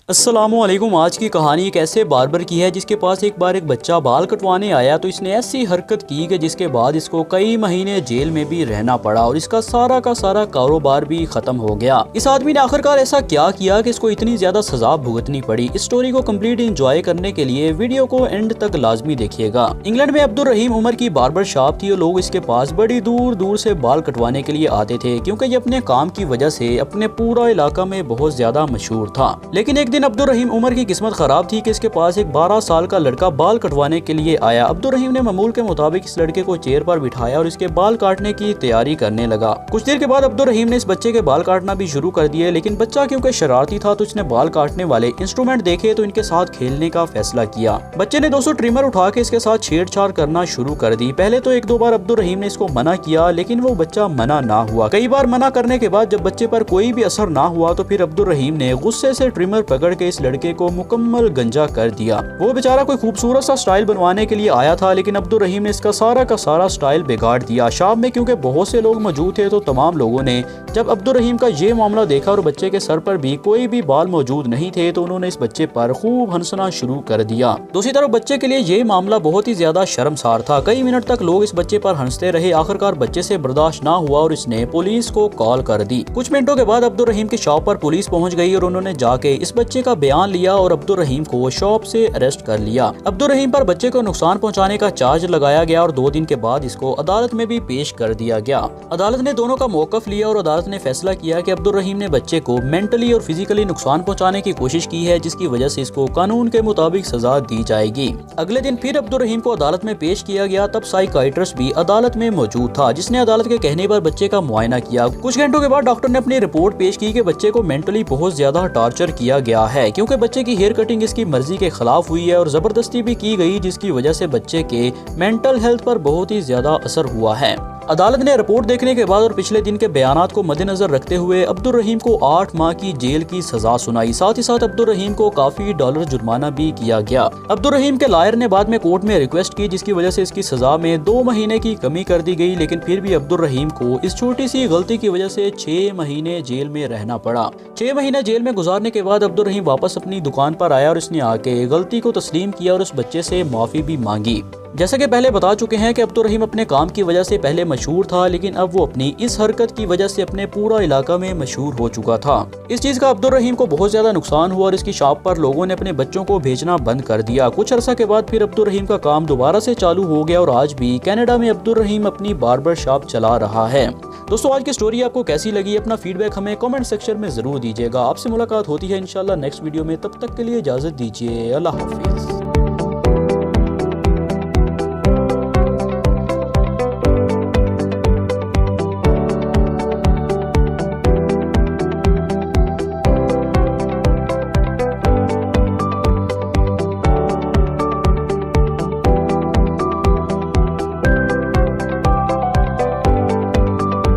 अस्सलामुअलैकुम। आज की कहानी एक ऐसे बार्बर की है जिसके पास एक बार एक बच्चा बाल कटवाने आया तो इसने ऐसी हरकत की कि जिसके बाद इसको कई महीने जेल में भी रहना पड़ा और इसका सारा का सारा कारोबार भी खत्म हो गया। इस आदमी ने आखिरकार ऐसा क्या किया कि इसको इतनी ज्यादा सजा भुगतनी पड़ी। इस स्टोरी को कम्प्लीट इंजॉय करने के लिए वीडियो को एंड तक लाजमी देखिएगा। इंग्लैंड में अब्दुल रहीम उमर की बार्बर शॉप थी और लोग इसके पास बड़ी दूर दूर से बाल कटवाने के लिए आते थे क्योंकि ये अपने काम की वजह से अपने पूरा इलाका में बहुत ज्यादा मशहूर था। लेकिन एक दिन अब्दुल रहीम उमर की किस्मत खराब थी कि इसके पास एक 12 साल का लड़का बाल कटवाने के लिए आया। अब्दुल रहीम ने मामूल के मुताबिक इस लड़के को चेयर पर बिठाया और इसके बाल काटने की तैयारी करने लगा। कुछ देर के बाद अब्दुल रहीम ने इस बच्चे के बाल काटना भी शुरू कर दिए, लेकिन बच्चा क्योंकि शरारती था तो इसने बाल काटने वाले इंस्ट्रूमेंट देखे तो इनके साथ खेलने का फैसला किया। बच्चे ने 200 ट्रिमर उठा के इसके साथ छेड़छाड़ करना शुरू कर दी। पहले तो 1-2 बार अब्दुल रहीम ने इसको मना किया, लेकिन वो बच्चा मना ना हुआ। कई बार मना करने के बाद जब बच्चे पर कोई भी असर ना हुआ तो फिर अब्दुल रहीम ने गुस्से से ट्रिमर पकड़ के इस लड़के को मुकम्मल गंजा कर दिया। वो बेचारा कोई खूबसूरत सा स्टाइल बनवाने के लिए आया था, लेकिन अब्दुल रहीम ने इसका सारा का सारा स्टाइल बिगाड़ दिया। शॉप में क्योंकि बहुत से लोग मौजूद थे तो तमाम लोगों ने जब अब्दुल रहीम का ये मामला देखा और बच्चे के सर पर भी कोई भी बाल मौजूद नहीं थे तो उन्होंने इस बच्चे पर खूब हंसना शुरू कर दिया। दूसरी तरफ बच्चे के लिए ये मामला बहुत ही ज्यादा शर्मसार था। कई मिनट तक लोग इस बच्चे पर हंसते रहे। आखिरकार बच्चे से बर्दाश्त ना हुआ और इसने पुलिस को कॉल कर दी। कुछ मिनटों के बाद अब्दुल रहीम की शॉप पर पुलिस पहुंच गई और उन्होंने जाके इस बच्चे का बयान लिया और अब्दुल रहीम को शॉप से अरेस्ट कर लिया। अब्दुल रहीम पर बच्चे को नुकसान पहुंचाने का चार्ज लगाया गया और 2 दिन के बाद इसको अदालत में भी पेश कर दिया गया। अदालत ने दोनों का मौकफ लिया और अदालत ने फैसला किया कि अब्दुल रहीम ने बच्चे को मेंटली और फिजिकली नुकसान पहुंचाने की कोशिश की है, जिसकी वजह से इसको कानून के मुताबिक सजा दी जाएगी। अगले दिन फिर अब्दुल रहीम को अदालत में पेश किया गया। तब साइकाइट्रिस्ट भी अदालत में मौजूद था, जिसने अदालत के कहने पर बच्चे का मुआयना किया। कुछ घंटों के बाद डॉक्टर ने अपनी रिपोर्ट पेश की कि बच्चे को मेंटली बहुत ज्यादा टॉर्चर किया गया है, क्योंकि बच्चे की हेयर कटिंग इसकी मर्जी के खिलाफ हुई है और जबरदस्ती भी की गई, जिसकी वजह से बच्चे के मेंटल हेल्थ पर बहुत ही ज्यादा असर हुआ है। अदालत ने रिपोर्ट देखने के बाद और पिछले दिन के बयानात को मद्देनजर रखते हुए अब्दुल रहीम को 8 माह की जेल की सजा सुनाई। साथ ही साथ अब्दुल रहीम को काफी डॉलर जुर्माना भी किया गया। अब्दुल रहीम के लायर ने बाद में कोर्ट में रिक्वेस्ट की, जिसकी वजह से इसकी सजा में 2 महीने की कमी कर दी गई, लेकिन फिर भी अब्दुल रहीम को इस छोटी सी गलती की वजह से 6 महीने जेल में रहना पड़ा। 6 महीने जेल में गुजारने के बाद अब्दुल रहीम वापस अपनी दुकान पर आया और इसने आके गलती को तस्लीम किया और उस बच्चे से माफी भी मांगी। जैसा कि पहले बता चुके हैं कि अब्दुल रहीम अपने काम की वजह से पहले मशहूर था, लेकिन अब वो अपनी इस हरकत की वजह से अपने पूरा इलाका में मशहूर हो चुका था। इस चीज का अब्दुल रहीम को बहुत ज्यादा नुकसान हुआ और इसकी शॉप पर लोगों ने अपने बच्चों को भेजना बंद कर दिया। कुछ अरसा के बाद फिर अब्दुल रहीम का काम दोबारा से चालू हो गया और आज भी कनाडा में अब्दुल रहीम अपनी बार्बर शॉप चला रहा है। दोस्तों, आज की स्टोरी आपको कैसी लगी? अपना फीडबैक हमें कमेंट सेक्शन में जरूर दीजिएगा। आपसे मुलाकात होती है इंशाल्लाह नेक्स्ट वीडियो में। तब तक के लिए इजाजत दीजिए। अल्लाह हाफिज।